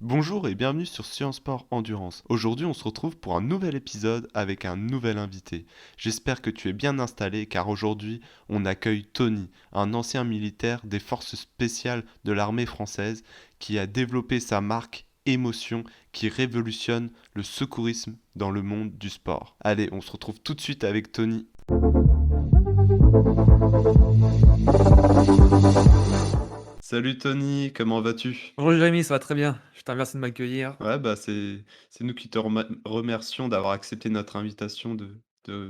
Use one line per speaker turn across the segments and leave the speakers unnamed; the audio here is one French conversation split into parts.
Bonjour et bienvenue sur Science Sport Endurance. Aujourd'hui, on se retrouve pour un nouvel épisode avec un nouvel invité. J'espère que tu es bien installé car aujourd'hui, on accueille Tony, un ancien militaire des forces spéciales de l'armée française qui a développé sa marque Émotion qui révolutionne le secourisme dans le monde du sport. Allez, on se retrouve tout de suite avec Tony. Salut Tony, comment vas-tu?
Bonjour Jérémy, ça va très bien. Je te remercie de m'accueillir.
Ouais, bah, c'est nous qui te remercions d'avoir accepté notre invitation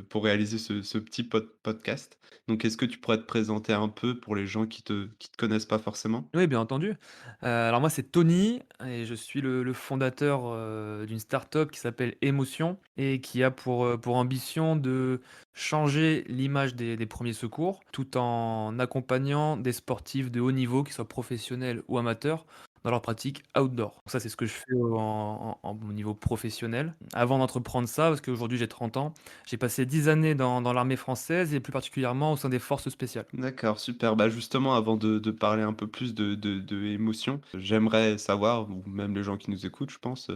pour réaliser ce petit podcast. Donc, est-ce que tu pourrais te présenter un peu pour les gens qui te connaissent pas forcément?
Oui, bien entendu. Alors moi, c'est Tony et je suis le fondateur, d'une start-up qui s'appelle Émotion et qui a pour ambition de changer l'image des premiers secours, tout en accompagnant des sportifs de haut niveau, qu'ils soient professionnels ou amateurs, dans leur pratique outdoor. Donc ça, c'est ce que je fais au niveau professionnel. Avant d'entreprendre ça, parce qu'aujourd'hui j'ai 30 ans, j'ai passé 10 années dans l'armée française et plus particulièrement au sein des forces spéciales.
D'accord, super. Bah, justement, avant de parler un peu plus de émotions, j'aimerais savoir, ou même les gens qui nous écoutent, je pense,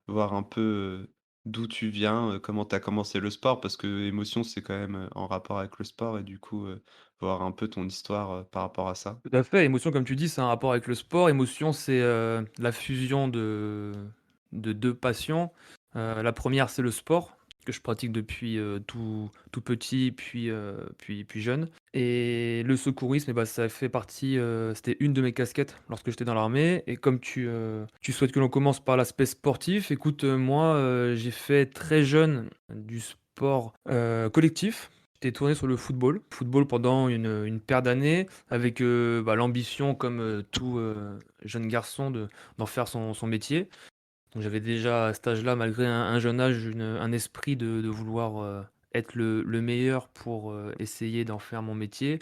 voir un peu d'où tu viens, comment tu as commencé le sport, parce que émotion, c'est quand même en rapport avec le sport, et du coup, voir un peu ton histoire par rapport à ça.
Tout à fait, émotion comme tu dis, c'est un rapport avec le sport. Émotion, c'est, la fusion de 2 passions. La première, c'est le sport que je pratique depuis, tout petit, puis jeune et le secourisme et bah, ça fait partie, c'était une de mes casquettes lorsque j'étais dans l'armée et comme tu souhaites que l'on commence par l'aspect sportif, écoute, moi, j'ai fait très jeune du sport, collectif. J'étais tourné sur le football. Football pendant une paire d'années avec, bah, l'ambition comme, tout, jeune garçon d'en faire son métier. Donc j'avais déjà à cet âge-là, malgré un jeune âge, un esprit de vouloir, être le meilleur pour, essayer d'en faire mon métier.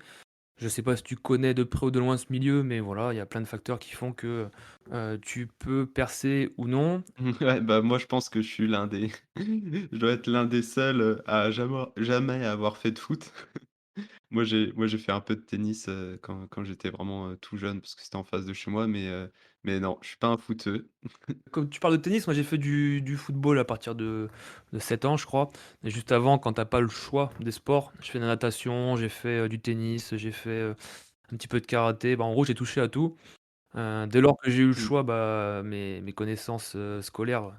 Je sais pas si tu connais de près ou de loin ce milieu, mais voilà, il y a plein de facteurs qui font que, tu peux percer ou non.
Ouais, bah, moi, je pense que je suis l'un des je dois être l'un des seuls, à jamais avoir fait de foot. Moi, j'ai fait un peu de tennis, quand j'étais vraiment, tout jeune parce que c'était en face de chez moi, mais non, je suis pas un footeux.
Comme tu parles de tennis, moi j'ai fait du football à partir de 7 ans, je crois. Et juste avant, quand t'as pas le choix des sports, je fais de la natation, j'ai fait, du tennis, j'ai fait, un petit peu de karaté. Bah, en gros, j'ai touché à tout. Dès lors que j'ai eu le
Mmh.
choix, bah, mes connaissances, scolaires,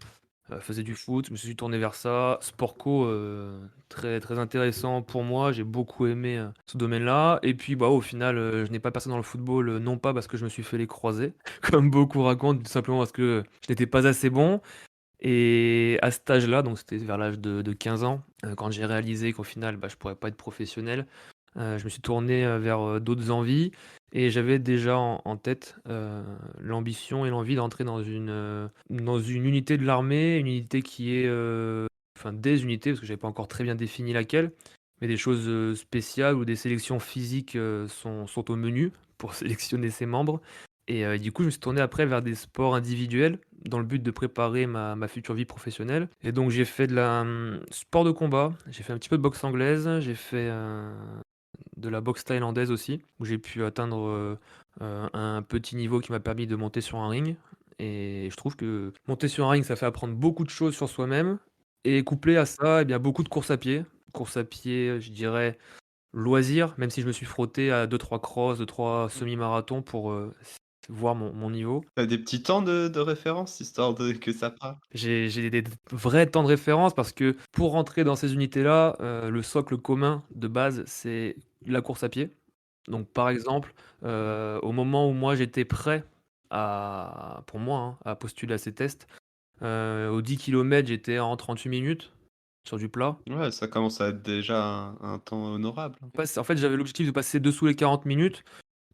faisaient du foot. Je me suis tourné vers ça. Sport co, très, très intéressant pour moi. J'ai beaucoup aimé, ce domaine-là et puis, bah, au final, je n'ai pas percé dans le football, non pas parce que je me suis fait les croisés, comme beaucoup racontent, tout simplement parce que je n'étais pas assez bon et à cet âge-là, donc c'était vers l'âge de 15 ans, quand j'ai réalisé qu'au final, bah, je pourrais pas être professionnel, je me suis tourné, vers, d'autres envies et j'avais déjà en tête, l'ambition et l'envie d'entrer dans une unité de l'armée, une unité qui est, enfin des unités, parce que j'avais pas encore très bien défini laquelle, mais des choses, spéciales où des sélections physiques, sont au menu pour sélectionner ses membres et du coup, je me suis tourné après vers des sports individuels dans le but de préparer ma future vie professionnelle et donc j'ai fait sport de combat, j'ai fait un petit peu de boxe anglaise, j'ai fait, de la boxe thaïlandaise aussi, où j'ai pu atteindre, un petit niveau qui m'a permis de monter sur un ring et je trouve que monter sur un ring, ça fait apprendre beaucoup de choses sur soi-même et couplé à ça, eh bien, beaucoup de courses à pied. Course à pied, je dirais loisir, même si je me suis frotté à deux trois crosses, deux trois semi-marathons pour, voir mon niveau.
Tu des petits temps de référence histoire de que ça parle?
J'ai des vrais temps de référence parce que pour rentrer dans ces unités-là, le socle commun de base, c'est la course à pied. Donc par exemple, au moment où moi j'étais prêt pour moi, hein, à postuler à ces tests, aux 10 kilomètres, j'étais en 38 minutes sur du plat.
Ouais, ça commence à être déjà un temps honorable.
En fait, j'avais l'objectif de passer dessous les 40 minutes.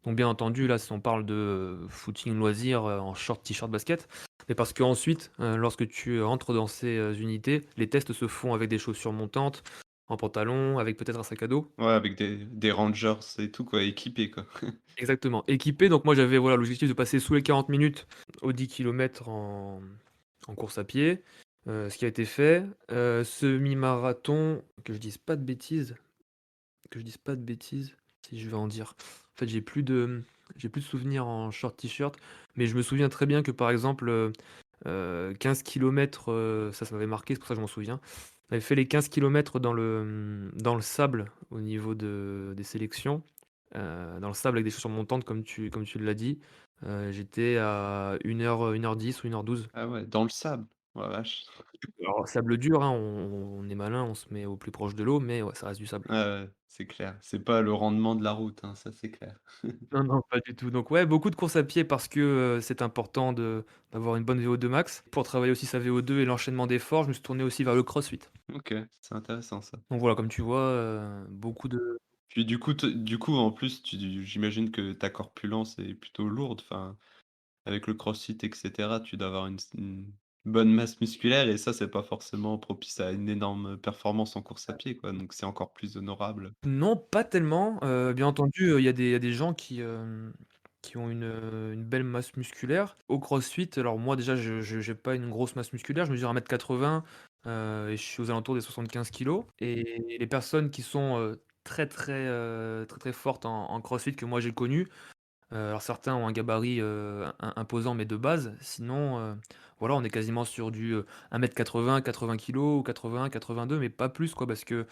Donc bien entendu, là, si on parle de, footing loisir, en short, t-shirt, basket. Mais parce qu'ensuite, lorsque tu entres dans ces, unités, les tests se font avec des chaussures montantes, en pantalon, avec peut-être un sac à dos.
Ouais, avec des rangers et tout quoi, équipés quoi.
Exactement, équipé, donc moi j'avais voilà l'objectif de passer sous les 40 minutes aux 10 kilomètres en course à pied, ce qui a été fait. Semi-marathon, que je dise pas de bêtises, si je vais en dire. En fait, j'ai plus de J'ai plus de souvenirs en short t-shirt, mais je me souviens très bien que, par exemple, 15 kilomètres, ça m'avait marqué, c'est pour ça que je m'en souviens. On avait fait les 15 kilomètres dans le sable au niveau des sélections, dans le sable avec des chaussures montantes comme tu l'as dit. J'étais à 1h10 ou 1h12.
Ah ouais, dans le sable? Oh la vache.
Alors sable dur, hein, on est malin, on se met au plus proche de l'eau, mais ouais, ça reste du sable.
Ouais, ouais, c'est clair. C'est pas le rendement de la route, hein, ça c'est clair.
Non, non, pas du tout. Donc ouais, beaucoup de courses à pied parce que, c'est important d'avoir une bonne VO2 max. Pour travailler aussi sa VO2 et l'enchaînement d'efforts, je me suis tourné aussi vers le CrossFit.
OK, c'est intéressant ça.
Donc voilà, comme tu vois, beaucoup de
Puis du coup, en plus, j'imagine que ta corpulence est plutôt lourde, enfin, avec le crossfit et cetera, tu dois avoir une bonne masse musculaire et ça, c'est pas forcément propice à une énorme performance en course à pied, quoi, donc c'est encore plus honorable.
non, pas tellement, bien entendu, il y a des gens qui ont une belle masse musculaire. Au CrossFit, alors moi déjà je j'ai pas une grosse masse musculaire, je mesure 1,80 m et je suis aux alentours des 75 kilos. Et les personnes qui sont, très, très, très, très fortes en CrossFit que moi j'ai connues. Alors certains ont un gabarit, imposant mais de base, sinon, voilà, on est quasiment sur du, 1,80 m, 80 kilogrammes ou 81-82, mais pas plus quoi, parce que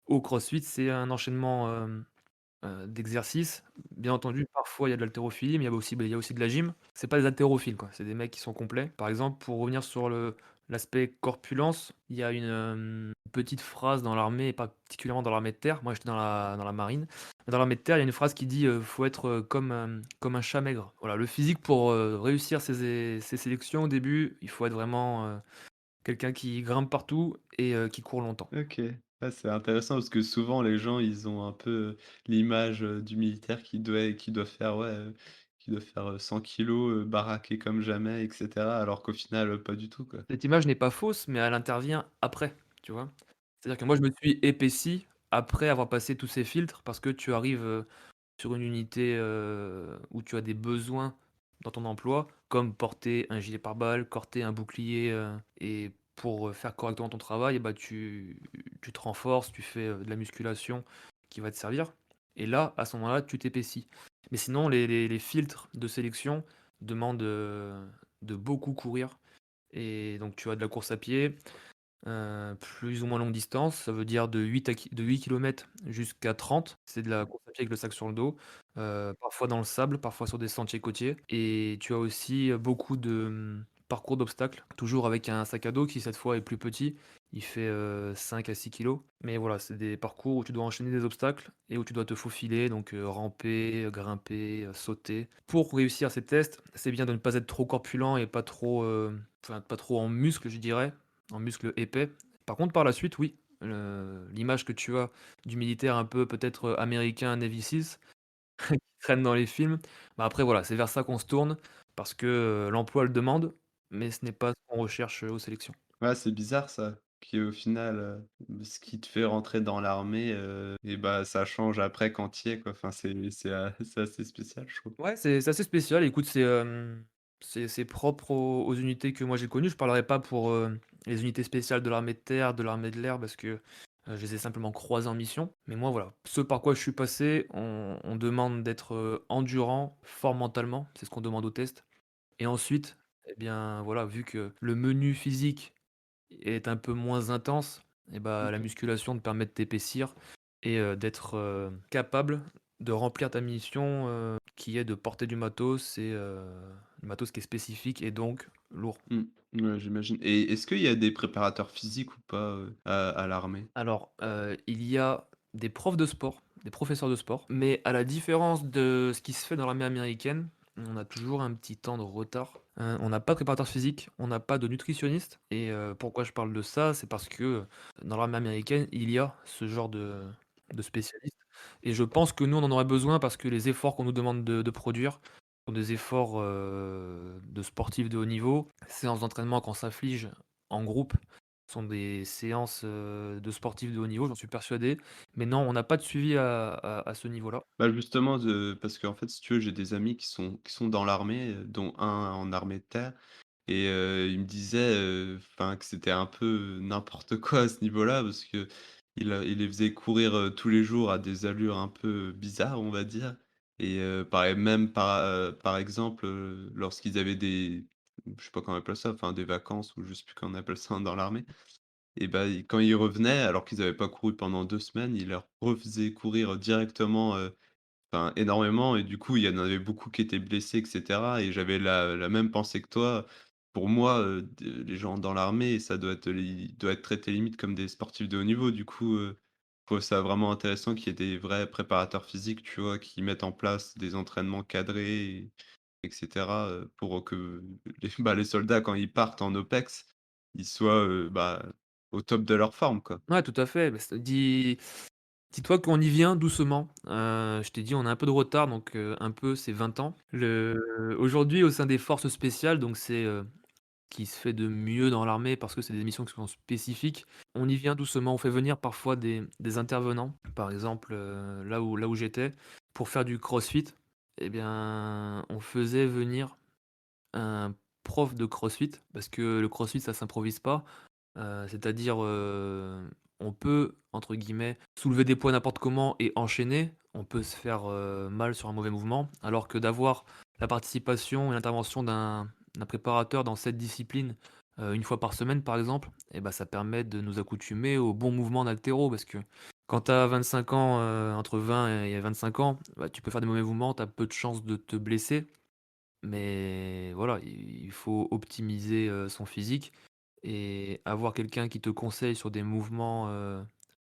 au CrossFit, c'est un enchaînement, d'exercices. Bien entendu, parfois il y a de l'haltérophilie, mais il y a aussi de la gym. C'est pas des haltérophiles quoi, c'est des mecs qui sont complets. Par exemple, pour revenir sur l'aspect corpulence, il y a une, petite phrase dans l'armée et pas particulièrement dans l'armée de terre. Moi, j'étais dans la marine. Mais dans l'armée de terre, il y a une phrase qui dit, «Faut être, comme un chat maigre». Voilà, le physique pour, réussir ses sélections au début, il faut être vraiment, quelqu'un qui grimpe partout et qui court longtemps.
OK. Ah, c'est intéressant parce que souvent les gens, ils ont un peu, l'image, du militaire qui doit faire, ouais, qui doit faire, 100 kilogrammes, baraqué comme jamais et cetera, alors qu'au final, pas du tout, quoi.
Cette image n'est pas fausse, mais elle intervient après, tu vois? C'est-à-dire que moi, je me suis épaissi après avoir passé tous ces filtres parce que tu arrives, sur une unité, où tu as des besoins dans ton emploi, comme porter un gilet pare-balles, porter un bouclier, et pour, faire correctement ton travail, bah, tu te renforces, tu fais, de la musculation qui va te servir et là, à ce moment-là, tu t'épaissis. Mais sinon, les filtres de sélection demandent, de beaucoup courir et donc tu as de la course à pied, plus ou moins longue distance, ça veut dire de 8 kilomètres jusqu'à 30. C'est de la course à pied avec le sac sur le dos, parfois dans le sable, parfois sur des sentiers côtiers et tu as aussi, beaucoup de, parcours d'obstacles, toujours avec un sac à dos qui cette fois est plus petit. Il fait, 5 à 6 kilos. Mais voilà, c'est des parcours où tu dois enchaîner des obstacles et où tu dois te faufiler, donc ramper, grimper, sauter. Pour réussir ces tests, c'est bien de ne pas être trop corpulent et pas trop, enfin pas trop en muscle je dirais, en muscle épais. Par contre, par la suite, oui, l'image que tu as du militaire un peu peut-être, américain Navy Seals qui traîne dans les films, bah, après voilà, c'est vers ça qu'on se tourne parce que, l'emploi le demande, mais ce n'est pas ce qu'on recherche, aux sélections.
Ouais, c'est bizarre ça, qu'au final, ce qui te fait rentrer dans l'armée, et bah, ça change après quand tu y es, quoi. Enfin, c'est assez spécial, je trouve.
Ouais, c'est assez spécial. Écoute, c'est propre aux unités que moi j'ai connues. Je parlerai pas pour, les unités spéciales de l'armée de terre, de l'armée de l'air parce que, je les ai simplement croisées en mission. Mais moi, voilà, ce par quoi je suis passé, on demande d'être, endurant, fort mentalement, c'est ce qu'on demande au test et ensuite, eh bien, voilà, vu que le menu physique est un peu moins intense et bah, la
OK.
musculation te permet de t'épaissir et d'être, capable de remplir ta mission, qui est de porter du matos qui est spécifique et donc lourd.
Mmh. Ouais, j'imagine et est-ce qu'il y a des préparateurs physiques ou pas, à l'armée?
Alors, il y a des profs de sport, des professeurs de sport, mais à la différence de ce qui se fait dans l'armée américaine, on a toujours un petit temps de retard. On n'a pas de préparateur physique, on n'a pas de nutritionniste et pourquoi je parle de ça? C'est parce que, dans l'armée américaine, il y a ce genre de spécialistes et je pense que nous, on en aurait besoin parce que les efforts qu'on nous demande de produire sont des efforts, de sportifs de haut niveau. Séances d'entraînement qu'on s'inflige en groupe sont des séances, de sportifs de haut niveau, j'en suis persuadé. Mais non, on n'a pas de suivi à ce niveau-là.
Bah, justement parce qu'en fait, si tu veux, j'ai des amis qui sont dans l'armée, dont un en armée de terre et il me disait, enfin, que c'était un peu n'importe quoi à ce niveau-là parce qu'il les faisait courir, tous les jours à des allures un peu bizarres, on va dire et par exemple, lorsqu'ils avaient des je sais pas comment on appelle ça, enfin des vacances ou je sais plus comment on appelle ça dans l'armée et bah, ils quand ils revenaient alors qu'ils avaient pas couru pendant 2 semaines, ils leur refaisaient courir directement, enfin, énormément et du coup, il y en avait beaucoup qui étaient blessés et cetera et j'avais la même pensée que toi. Pour moi, d les gens dans l'armée, ça doit être ils doivent être traités limite comme des sportifs de haut niveau. Du coup, je trouve ça vraiment intéressant qu'il y ait des vrais préparateurs physiques, tu vois? Qui mettent en place des entraînements cadrés et cetera, pour que les soldats quand ils partent en OPEX, ils soient, au top de leur forme, quoi.
Ouais, tout à fait, bah, dis-toi qu'on y vient doucement. Je t'ai dit, on a un peu de retard, donc un peu, c'est 20 ans. Aujourd'hui, au sein des forces spéciales, donc c'est, qui se fait de mieux dans l'armée parce que c'est des missions qui sont spécifiques. On y vient doucement, on fait venir parfois des intervenants. Par exemple, là où j'étais, pour faire du crossfit, eh bien, on faisait venir un prof de crossfit parce que le crossfit, ça s'improvise pas. C'est-à-dire, on peut, entre guillemets, «soulever des poids n'importe comment» et enchaîner. On peut se faire, mal sur un mauvais mouvement, alors que d'avoir la participation et l'intervention d'un préparateur dans cette discipline, 1 fois par semaine, par exemple, et ben ça permet de nous accoutumer aux bons mouvements en haltéro. Parce que quand tu as 25 ans, entre 20 et 25 ans, bah, tu peux faire des mauvais mouvements, tu as peu de chances de te blesser. Mais voilà, il faut optimiser, son physique et avoir quelqu'un qui te conseille sur des mouvements,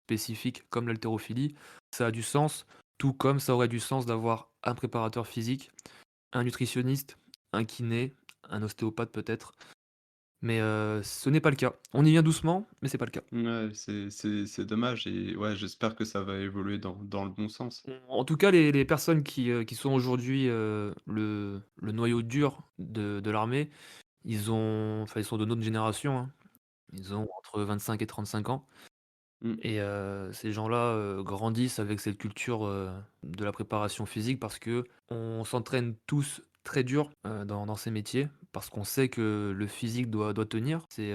spécifiques comme l'haltérophilie, ça a du sens. Tout comme ça aurait du sens d'avoir un préparateur physique, un nutritionniste, un kiné, un ostéopathe peut-être, mais ce n'est pas le cas. On y vient doucement, mais c'est pas le cas.
Ouais, c'est dommage et ouais, j'espère que ça va évoluer dans le bon sens.
En tout cas, les personnes qui sont aujourd'hui, le noyau dur de l'armée, ils sont de notre génération, hein. Ils ont entre 25 et 35 ans
Mmh.
et ces gens-là, grandissent avec cette culture, de la préparation physique parce que on s'entraîne tous très dur, dans ces métiers parce qu'on sait que le physique doit tenir. C'est,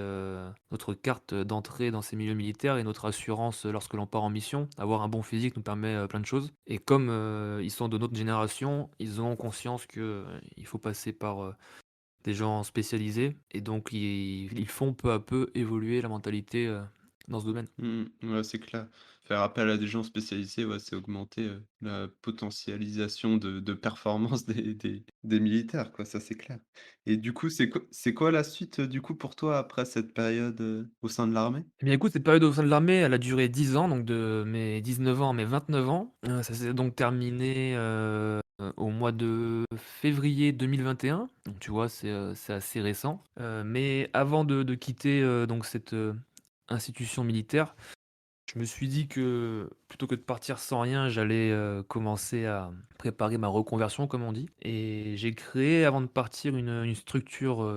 notre carte d'entrée dans ces milieux militaires et notre assurance lorsque l'on part en mission. Avoir un bon physique nous permet, plein de choses et comme, ils sont de notre génération, ils ont conscience que, il faut passer par, des gens spécialisés et donc ils font peu à peu évoluer la mentalité, dans ce domaine.
Mmh mh. Ouais, c'est clair. Faire appel à des gens spécialisés, ouais, c'est augmenter, la potentialisation de performance des militaires, quoi, ça, c'est clair. Et du coup, c'est quoi la suite, du coup, pour toi, après cette période, au sein de l'armée?
Eh bien écoute, cette période au sein de l'armée, elle a duré 10 ans, donc de mes 19 ans à mes 29 ans. Ça s'est donc terminé, au mois de février 2021. Donc tu vois, c'est assez récent. Mais avant de quitter, donc cette, institution militaire, je me suis dit que plutôt que de partir sans rien, j'allais, commencer à préparer ma reconversion comme on dit et j'ai créé avant de partir une structure,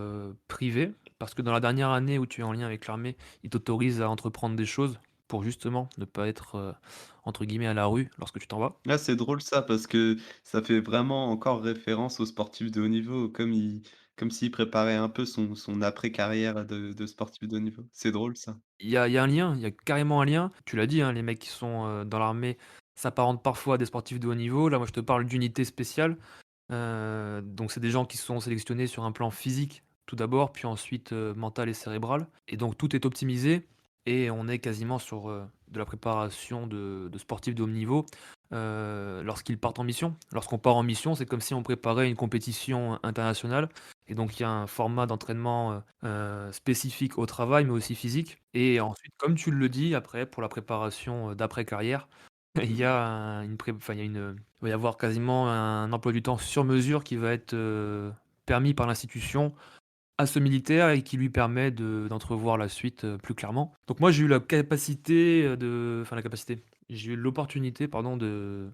privée parce que dans la dernière année où tu es en lien avec l'armée, ils t'autorisent à entreprendre des choses pour justement ne pas être, entre guillemets «à la rue» lorsque tu t'en vas.
Ah, c'est drôle ça, parce que ça fait vraiment encore référence aux sportifs de haut niveau, comme s'il préparait un peu son après carrière de sportif de haut niveau. C'est drôle ça.
Il y a un lien, il y a carrément un lien. Tu l'as dit, hein, les mecs qui sont, dans l'armée s'apparentent parfois à des sportifs de haut niveau. Là, moi, je te parle d'unités spéciales. Donc c'est des gens qui sont sélectionnés sur un plan physique, tout d'abord, puis ensuite, mental et cérébral et donc tout est optimisé et on est quasiment sur, de la préparation de sportifs de haut niveau, lorsqu'ils partent en mission. Lorsqu'on part en mission, c'est comme si on préparait une compétition internationale et donc il y a un format d'entraînement, spécifique au travail, mais aussi physique et ensuite, comme tu le dis, après pour la préparation, d'après carrière, il y
Mmh.
a une pré enfin, il y a une, il va y avoir quasiment un emploi du temps sur mesure qui va être, permis par l'institution à ce militaire et qui lui permet d'entrevoir la suite, plus clairement. Donc moi, j'ai eu la capacité, la capacité, j'ai eu l'opportunité, pardon, de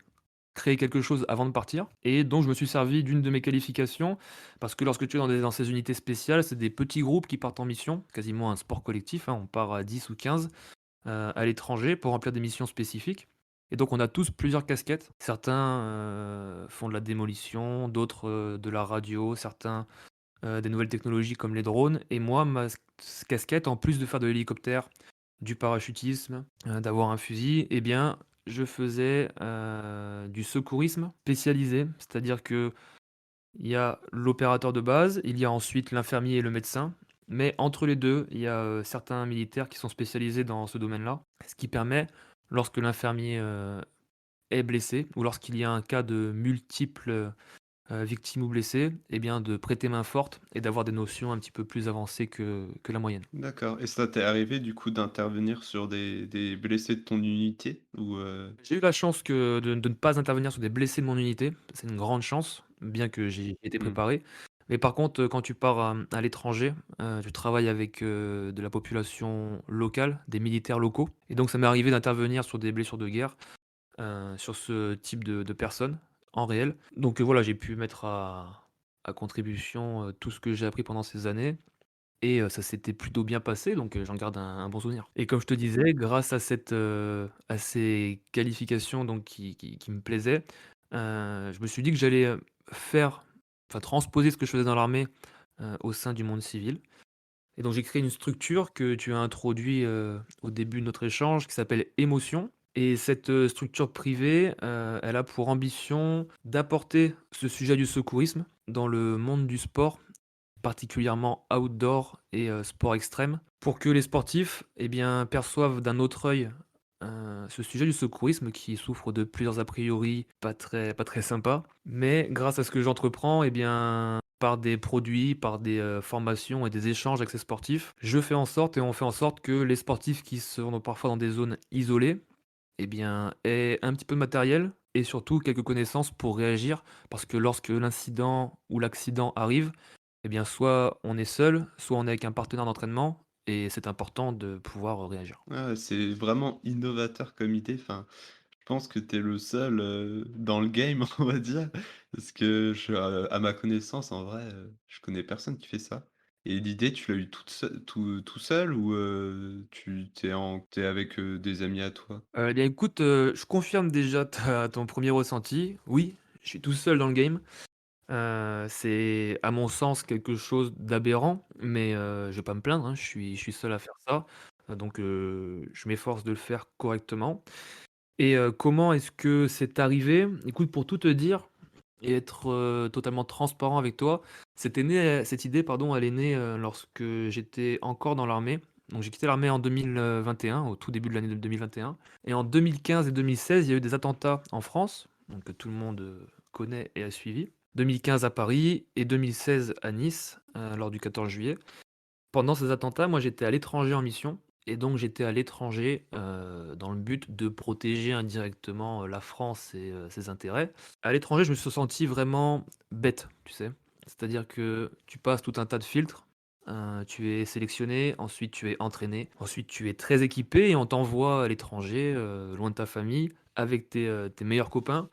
créer quelque chose avant de partir et donc je me suis servi d'une de mes qualifications parce que lorsque tu es dans ces unités spéciales, c'est des petits groupes qui partent en mission, quasiment un sport collectif, hein, on part à 10 ou 15 à l'étranger pour remplir des missions spécifiques et donc on a tous plusieurs casquettes. Certains, font de la démolition, d'autres, de la radio, certains, des nouvelles technologies comme les drones et moi ma casquette en plus de faire de l'hélicoptère, du parachutisme, d'avoir un fusil et bien, je faisais, du secourisme spécialisé. C'est-à-dire que il y a l'opérateur de base, il y a ensuite l'infirmier et le médecin, mais entre les 2, il y a, certains militaires qui sont spécialisés dans ce domaine-là. Ce qui permet, lorsque l'infirmier, est blessé ou lorsqu'il y a un cas de multiples, victimes ou blessés, eh bien, de prêter main forte et d'avoir des notions un petit peu plus avancées que la moyenne.
D'accord et ça t'est arrivé du coup d'intervenir sur des blessés de ton unité ou
J'ai eu la chance que de ne pas intervenir sur des blessés de mon unité. C'est une grande chance, bien que j'y été
Mmh.
préparé. Mais par contre, quand tu pars à l'étranger, tu travailles avec, de la population locale, des militaires locaux et donc ça m'est arrivé d'intervenir sur des blessures de guerre, sur ce type de personnes, en réel. Donc, voilà, j'ai pu mettre à contribution, tout ce que j'ai appris pendant ces années et ça s'était plutôt bien passé donc j'en garde un bon souvenir et comme je te disais, grâce à ces qualifications donc qui me plaisaient, je me suis dit que j'allais, faire enfin transposer ce que je faisais dans l'armée, au sein du monde civil et donc j'ai créé une structure que tu as introduit, au début de notre échange qui s'appelle Émotion et cette, structure privée, elle a pour ambition d'apporter ce sujet du secourisme dans le monde du sport particulièrement outdoor et sport extrême, pour que les sportifs, eh bien, perçoivent d'un autre œil, ce sujet du secourisme qui souffre de plusieurs a priori pas très sympas. Mais grâce à ce que j'entreprends, eh bien, par des produits, par des, formations et des échanges avec ces sportifs, je fais en sorte et on fait en sorte que les sportifs qui sont parfois dans des zones isolées, eh bien, aient un petit peu de matériel et surtout quelques connaissances pour réagir. Parce que lorsque l'incident ou l'accident arrive, eh bien, soit on est seul, soit on est avec un partenaire d'entraînement et c'est important de pouvoir, réagir.
Ouais, c'est vraiment innovateur comme idée. Enfin, je pense que tu es le seul, dans le game, on va dire. Parce que à ma connaissance, en vrai, je connais personne qui fait ça. Et l'idée, tu l'as eu tout seul ou, tu es avec, des amis à toi?
Eh bien, écoute, je confirme déjà ton premier ressenti. Oui, je suis tout seul dans le game. C'est à mon sens quelque chose d'aberrant, mais je vais pas me plaindre, hein, je suis seul à faire ça, donc je m'efforce de le faire correctement et comment est-ce que c'est arrivé? Écoute, pour tout te dire et être, totalement transparent avec toi, cette idée, pardon, elle est née, lorsque j'étais encore dans l'armée. Donc j'ai quitté l'armée en 2021, au tout début de l'année de 2021 et en 2015 et 2016, il y a eu des attentats en France, donc que tout le monde, connaît et a suivi. 2015 à Paris et 2016 à Nice, lors du 14 juillet. Pendant ces attentats, moi, j'étais à l'étranger en mission et donc j'étais à l'étranger, dans le but de protéger indirectement, la France et ses intérêts. À l'étranger, je me suis senti vraiment bête, tu sais? C'est-à-dire que tu passes tout un tas de filtres, tu es sélectionné, ensuite tu es entraîné, ensuite tu es très équipé et on t'envoie à l'étranger, loin de ta famille, avec tes meilleurs copains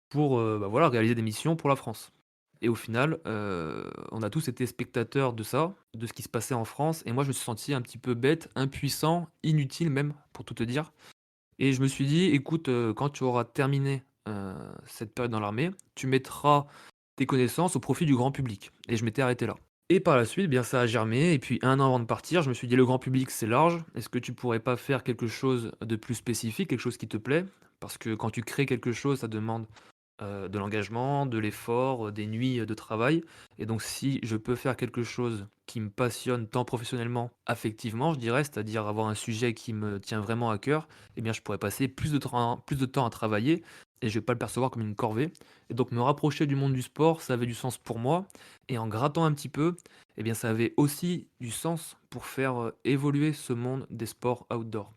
pour, bah, voilà, réaliser des missions pour la France et au final, on a tous été spectateurs de ça, de ce qui se passait en France et moi je me suis senti un petit peu bête, impuissant, inutile même, pour tout te dire et je me suis dit: «Écoute, quand tu auras terminé, cette période dans l'armée, tu mettras tes connaissances au profit du grand public» et je m'étais arrêté là et par la suite, eh bien ça a germé et puis un an avant de partir, je me suis dit: «Le grand public, c'est large, est-ce que tu pourrais pas faire quelque chose de plus spécifique, quelque chose qui te plaît?» parce que quand tu crées quelque chose, ça demande de l'engagement, de l'effort, des nuits, de travail et donc si je peux faire quelque chose qui me passionne tant professionnellement, affectivement, je dirais, c'est-à-dire avoir un sujet qui me tient vraiment à cœur, eh bien, je pourrais passer plus de temps à travailler et je vais pas le percevoir comme une corvée et donc me rapprocher du monde du sport, ça avait du sens pour moi et en grattant un petit peu, eh bien, ça avait aussi du sens pour faire, évoluer ce monde des sports outdoor.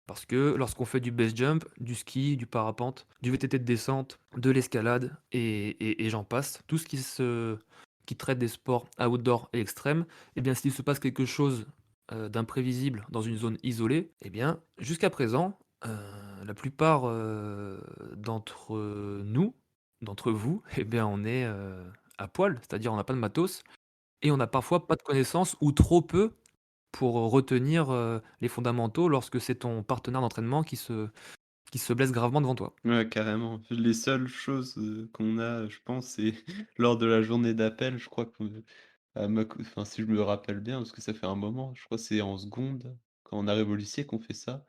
Parce que lorsqu'on fait du base jump, du ski, du parapente, du VTT de descente, de l'escalade et j'en passe, tout ce qui traite des sports outdoor et extrêmes, eh bien, s'il se passe quelque chose, d'imprévisible dans une zone isolée, eh bien, jusqu'à présent, la plupart, d'entre nous, d'entre vous, eh bien, on est, à poil, c'est-à-dire on n'a pas de matos et on n'a parfois pas de connaissances ou trop peu pour retenir, les fondamentaux lorsque c'est ton partenaire d'entraînement qui se blesse gravement devant toi.
Ouais, carrément. Les seules choses, qu'on a, je pense, c'est lors de la journée d'appel, je crois que enfin, si je me rappelle bien, parce que ça fait un moment, je crois que c'est en seconde, quand on arrive au lycée qu'on fait ça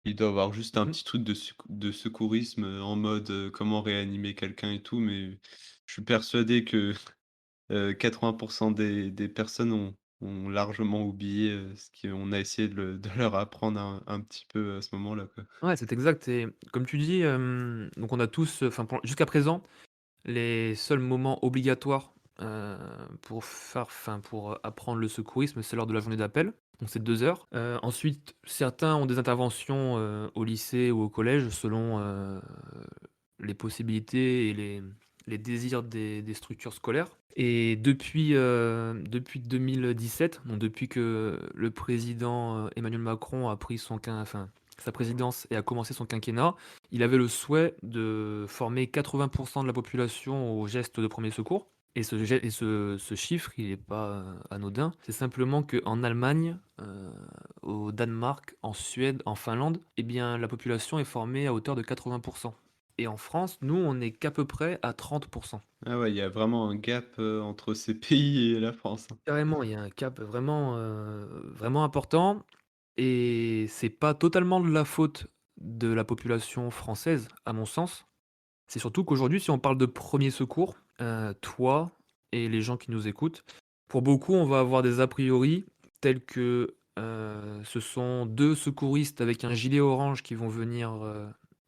Il doit avoir juste un
Mmh.
petit truc de secourisme, en mode, comment réanimer quelqu'un et tout, mais je suis persuadé que, 80 des personnes ont largement oublié, ce qu'on a essayé de leur apprendre un petit peu à ce moment-là, quoi.
Ouais, c'est exact et comme tu dis, donc on a tous, enfin pour jusqu'à présent, les seuls moments obligatoires, heu, pour apprendre le secourisme, c'est lors de la journée d'appel, donc c'est 2 heures. Ensuite, certains ont des interventions, au lycée ou au collège selon, les possibilités et les désirs des structures scolaires et depuis 2017, donc depuis que le président, Emmanuel Macron a pris sa présidence et a commencé son quinquennat, il avait le souhait de former 80 de la population aux gestes de premier secours et ce chiffre, il est pas, anodin. C'est simplement qu'en Allemagne, au Danemark, en Suède, en Finlande, eh bien, la population est formée à hauteur de 80 et en France, nous, on est qu'à peu près à 30.
Ah ouais, il y a vraiment un gap, entre ces pays et la France, hein.
Carrément, il y a un cap vraiment important et c'est pas totalement de la faute de la population française, à mon sens. C'est surtout qu'aujourd'hui, si on parle de premier secours, toi et les gens qui nous écoutent, pour beaucoup, on va avoir des a priori tels que, ce sont 2 secouristes avec un gilet orange qui vont venir,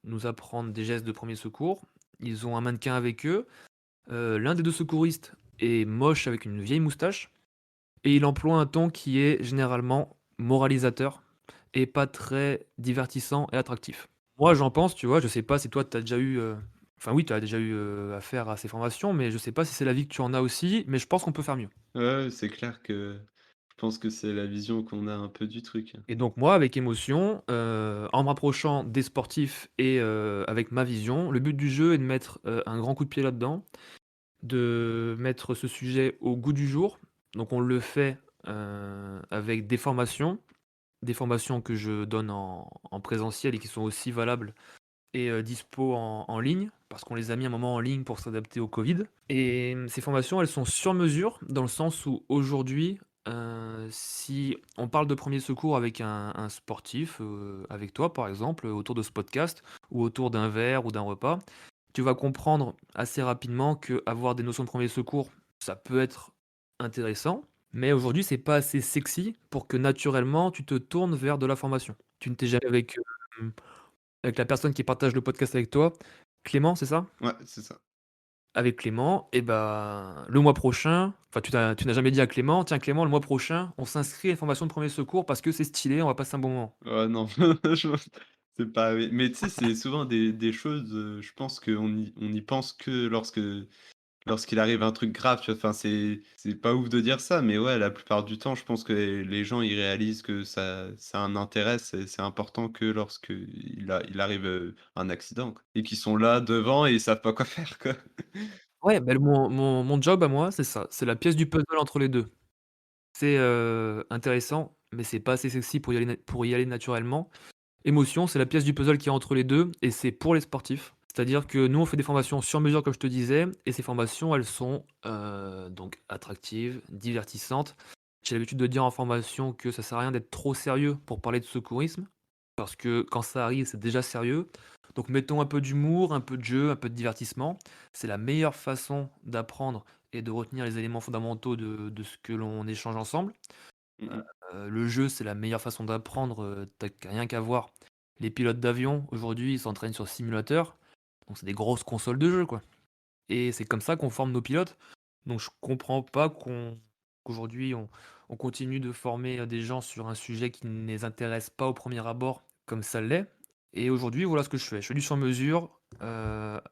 nous apprendre des gestes de premier secours. Ils ont un mannequin avec eux. L'un des 2 secouristes est moche avec une vieille moustache et il emploie un ton qui est généralement moralisateur et pas très divertissant et attractif. Moi, j'en pense, tu vois? Je sais pas si toi tu as déjà eu, enfin oui, tu as déjà eu, affaire à ces formations, mais je sais pas si c'est l'avis que tu en as aussi, mais je pense qu'on peut faire mieux.
Ouais, ouais, c'est clair que je pense que c'est la vision qu'on a un peu du truc, hein.
Et donc moi, avec émotion, en me rapprochant des sportifs et avec ma vision, le but du jeu est de mettre, un grand coup de pied là-dedans, de mettre ce sujet au goût du jour. Donc on le fait, avec des formations que je donne en présentiel et qui sont aussi valables et dispo en ligne, parce qu'on les a mis un moment en ligne pour s'adapter au Covid et ces formations, elles sont sur mesure dans le sens où aujourd'hui, si on parle de premier secours avec un sportif, avec toi par exemple, autour de ce podcast ou autour d'un verre ou d'un repas, tu vas comprendre assez rapidement qu'avoir des notions de premier secours, ça peut être intéressant, mais aujourd'hui, c'est pas assez sexy pour que naturellement tu te tournes vers de la formation. Tu ne t'es jamais avec la personne qui partage le podcast avec toi, Clément, c'est ça?
Ouais, c'est ça.
Avec Clément et ben, le mois prochain, enfin tu n'as jamais dit à Clément: «Tiens Clément, le mois prochain, on s'inscrit à une formation de premier secours parce que c'est stylé, on va passer un bon moment».
Oh non, je c'est pas oui, mais tu sais, c'est souvent des choses, je pense qu'on y pense que lorsqu'il arrive un truc grave, tu vois? Enfin, c'est pas ouf de dire ça, mais ouais, la plupart du temps, je pense que les gens, ils réalisent que ça a un intérêt, c'est important que lorsqu'il arrive, un accident, quoi, et qu'ils sont là devant et ils savent pas quoi faire, quoi.
Ouais, bah, mon job à moi, c'est ça, c'est la pièce du puzzle entre les 2. C'est, intéressant, mais c'est pas assez sexy pour y aller naturellement. Émotion, c'est la pièce du puzzle qui est entre les 2 et c'est pour les sportifs. C'est-à-dire que nous, on fait des formations sur mesure comme je te disais et ces formations, elles sont, donc attractives, divertissantes. J'ai l'habitude de dire en formation que ça sert à rien d'être trop sérieux pour parler de secourisme, parce que quand ça arrive, c'est déjà sérieux. Donc mettons un peu d'humour, un peu de jeu, un peu de divertissement. C'est la meilleure façon d'apprendre et de retenir les éléments fondamentaux de ce que l'on échange ensemble.
Mmh mh.
Le jeu, c'est la meilleure façon d'apprendre, tu rien qu'à voir les pilotes d'avion, aujourd'hui, ils s'entraînent sur simulateur, donc c'est des grosses consoles de jeu, quoi et c'est comme ça qu'on forme nos pilotes. Donc je comprends pas qu'aujourd'hui on continue de former, des gens sur un sujet qui ne les intéresse pas au premier abord, comme ça l'est et aujourd'hui, voilà ce que je fais. Je fais du sur mesure,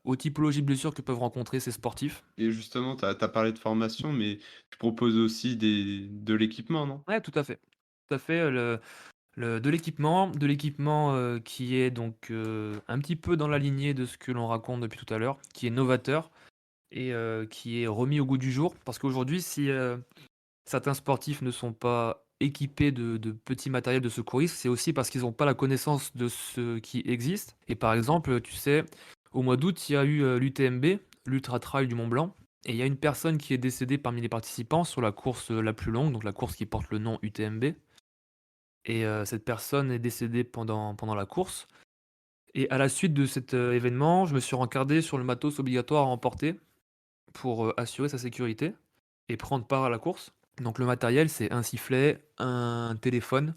aux typologies de blessures que peuvent rencontrer ces sportifs.
Et justement, tu as parlé de formation, mais tu proposes aussi de l'équipement, non?
Ouais, tout à fait. Tout à fait, de l'équipement, qui est donc, un petit peu dans la lignée de ce que l'on raconte depuis tout à l'heure, qui est novateur et qui est remis au goût du jour. Parce qu'aujourd'hui, si, certains sportifs ne sont pas équipés de petits matériels de secourisme, c'est aussi parce qu'ils n'ont pas la connaissance de ce qui existe et par exemple, tu sais, au mois d'août, il y a eu, l'UTMB, l'Ultra Trail du Mont Blanc et il y a une personne qui est décédée parmi les participants sur la course, la plus longue, donc la course qui porte le nom UTMB et cette personne est décédée pendant la course et à la suite de cet, événement, je me suis rencardé sur le matos obligatoire à emporter pour, assurer sa sécurité et prendre part à la course. Donc le matériel, c'est un sifflet, un téléphone,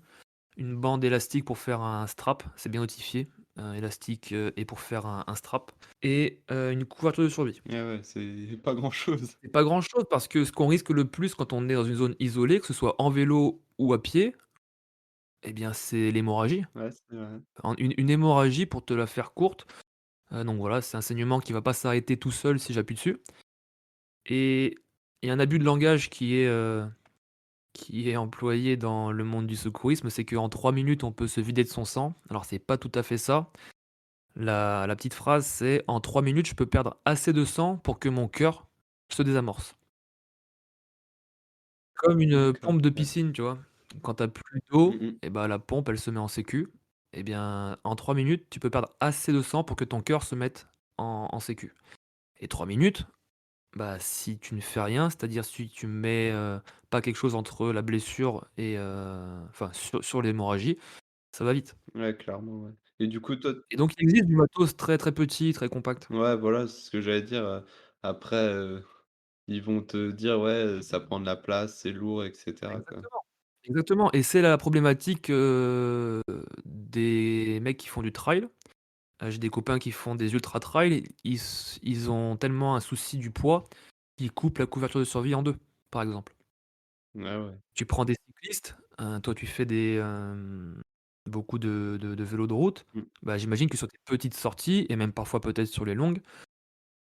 une bande élastique pour faire un strap, c'est bien notifié, élastique, et pour faire un strap et une couverture de survie.
Ah ouais, c'est pas grand-chose.
C'est pas grand-chose parce que ce qu'on risque le plus quand on est dans une zone isolée, que ce soit en vélo ou à pied, eh bien, c'est l'hémorragie.
Ouais, c'est vrai.
En une hémorragie pour te la faire courte, donc voilà, c'est un saignement qui va pas s'arrêter tout seul si j'appuie dessus et il y a un abus de langage qui est employé dans le monde du secourisme, c'est qu'en 3 minutes, on peut se vider de son sang. Alors c'est pas tout à fait ça. La petite phrase, c'est: «En 3 minutes, je peux perdre assez de sang pour que mon cœur se désamorce». Comme une,
D'accord,
pompe de
ouais.
piscine, tu vois? Quand tu as plus
Mmh
d'eau
mh.
et bah, la pompe, elle se met en sécu. Et bien, en 3 minutes, tu peux perdre assez de sang pour que ton cœur se mette en sécu. Et 3 minutes, bah, si tu ne fais rien, c'est-à-dire si tu mets, pas quelque chose entre la blessure et enfin sur l'hémorragie, ça va vite.
Ouais, clairement, ouais. Et du coup, toi
Et donc il existe du matos très, très petit, très compact.
ouais, voilà, c'est ce que j'allais dire, après, ils vont te dire: «Ouais, ça prend de la place, c'est lourd» et cetera, quoi.
Exactement, exactement et c'est la problématique, des mecs qui font du trail. J'ai des copains qui font des ultra trail, ils ont tellement un souci du poids qu'ils coupent la couverture de survie en 2, par exemple.
Ouais, ouais.
Tu prends des cyclistes, toi tu fais beaucoup de vélo de route,
Mmh.
bah, j'imagine que sur tes petites sorties et même parfois peut-être sur les longues,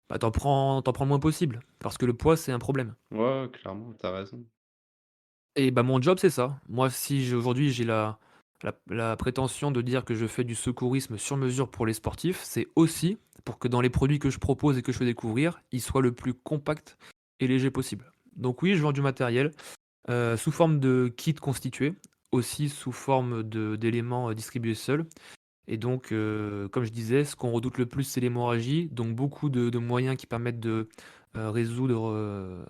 bah, tu en prends le moins possible parce que le poids c'est un problème.
Ouais, ouais, clairement, tu as raison.
Et bah, mon job, c'est ça. Moi, si aujourd'hui j'ai la prétention de dire que je fais du secourisme sur mesure pour les sportifs, c'est aussi pour que dans les produits que je propose et que je fais découvrir, ils soient le plus compacts et légers possible. Donc oui, je vends du matériel, sous forme de kits constitués, aussi sous forme d'éléments, distribués seuls et donc comme je disais, ce qu'on redoute le plus, c'est l'hémorragie, donc beaucoup de moyens qui permettent de, résoudre,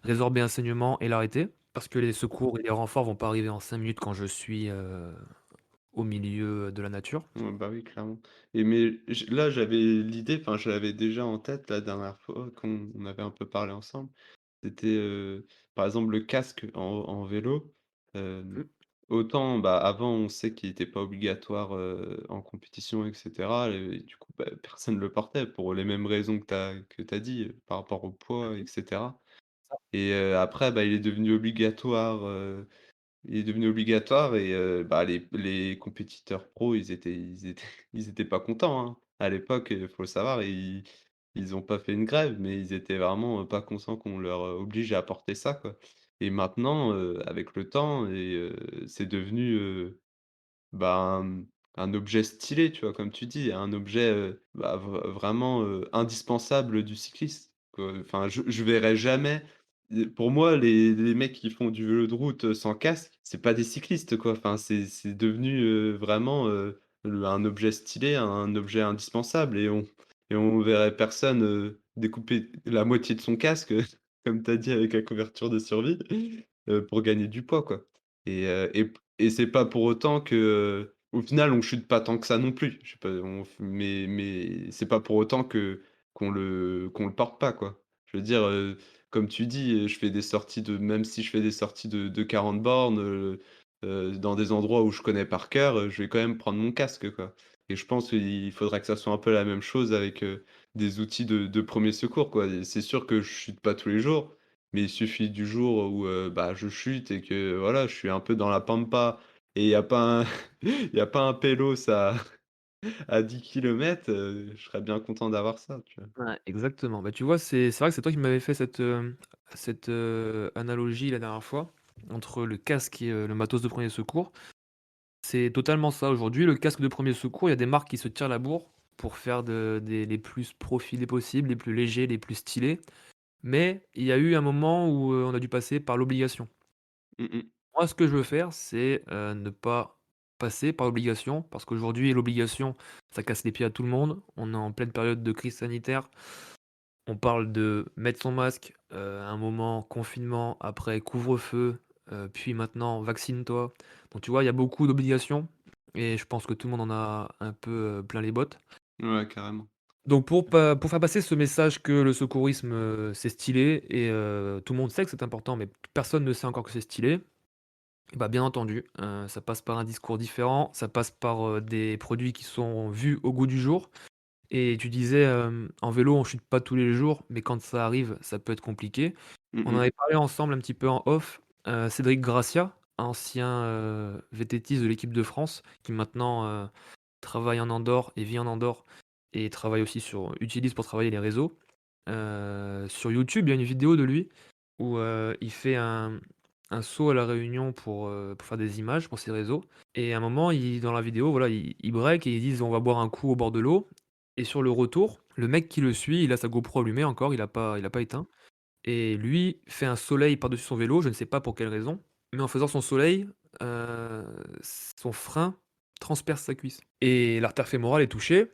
résorber un saignement et l'arrêter. Parce que les secours et les renforts vont pas arriver en 5 minutes quand je suis, au milieu de la nature.
Ouais, bah, oui, clairement. Et mais là, j'avais l'idée, enfin, je l'avais déjà en tête la dernière fois qu'on on avait un peu parlé ensemble. C'était, par exemple, le casque en vélo. Hem,
Mmh.
autant, bah, avant, on sait qu'il était pas obligatoire, en compétition et cetera et du coup, bah, personne le portait pour les mêmes raisons que tu as dit, par rapport au poids et cetera et après, bah, il est devenu obligatoire, et bah, les compétiteurs pros, ils étaient ils étaient pas contents, hein. À l'époque, faut le savoir, ils ont pas fait une grève, mais ils étaient vraiment, pas contents qu'on leur, oblige à porter ça, quoi. Et maintenant, avec le temps c'est devenu, bah, un objet stylé, tu vois? Comme tu dis, un objet, bah, vraiment, indispensable du cycliste, quoi. Enfin, je verrai jamais pour moi, les mecs qui font du vélo de route, sans casque, c'est pas des cyclistes, quoi. Enfin, c'est devenu, vraiment, un objet stylé, un objet indispensable et on verrait personne, découper la moitié de son casque, comme tu as dit avec la couverture de survie, pour gagner du poids, quoi. Et c'est pas pour autant que, au final, on chute pas tant que ça non plus. Je sais pas, mais c'est pas pour autant que qu'on le porte pas, quoi. Je veux dire, comme tu dis, je fais des sorties de même si je fais des sorties de 40 bornes, dans des endroits où je connais par cœur, je vais quand même prendre mon casque, quoi. Et je pense qu'il faudrait que ça soit un peu la même chose avec, des outils de 1er secours, quoi. Et c'est sûr que je chute pas tous les jours, mais il suffit du jour où, bah, je chute et que voilà, je suis un peu dans la pampa et il y a pas un il y a pas un pélos à 10 kilomètres, je serais bien content d'avoir ça, tu vois?
Ouais, exactement. Bah, tu vois, c'est vrai que c'est toi qui m'avais fait cette analogie la dernière fois, entre le casque et le matos de premier secours. C'est totalement ça. Aujourd'hui, le casque de premier secours, il y a des marques qui se tirent la bourre pour faire des les plus profilés possibles, les plus légers, les plus stylés. Mais il y a eu un moment où, on a dû passer par l'obligation.
Mmh mh.
Moi, ce que je veux faire, c'est, ne pas passer par l'obligation, parce qu'aujourd'hui, l'obligation, ça casse les pieds à tout le monde. On est en pleine période de crise sanitaire. On parle de mettre son masque, à un moment confinement, après couvre-feu, puis maintenant vaccine-toi. Donc tu vois, il y a beaucoup d'obligations et je pense que tout le monde en a un peu, plein les bottes.
Ouais, carrément.
Donc pour faire passer ce message que le secourisme, c'est stylé et tout le monde sait que c'est important, mais personne ne sait encore que c'est stylé. Bah, bien entendu, ça passe par un discours différent, ça passe par, des produits qui sont vus au goût du jour et tu disais, en vélo, on chute pas tous les jours, mais quand ça arrive, ça peut être compliqué.
Mmh
On en
mh.
avait parlé ensemble un petit peu en off, Cédric Gracia, ancien, VTTiste de l'équipe de France, qui maintenant, travaille en Andorre et vit en Andorre et travaille aussi utilise pour travailler les réseaux. Sur YouTube, il y a une vidéo de lui où, il fait un saut à La Réunion pour faire des images pour ses réseaux et à un moment, dans la vidéo, voilà, il break et ils disent: «On va boire un coup au bord de l'eau» et sur le retour, le mec qui le suit, il a sa GoPro allumée encore, il a pas éteint et lui fait un soleil par-dessus son vélo, je ne sais pas pour quelle raison, mais en faisant son soleil, heu, son frein transperce sa cuisse et l'artère fémorale est touchée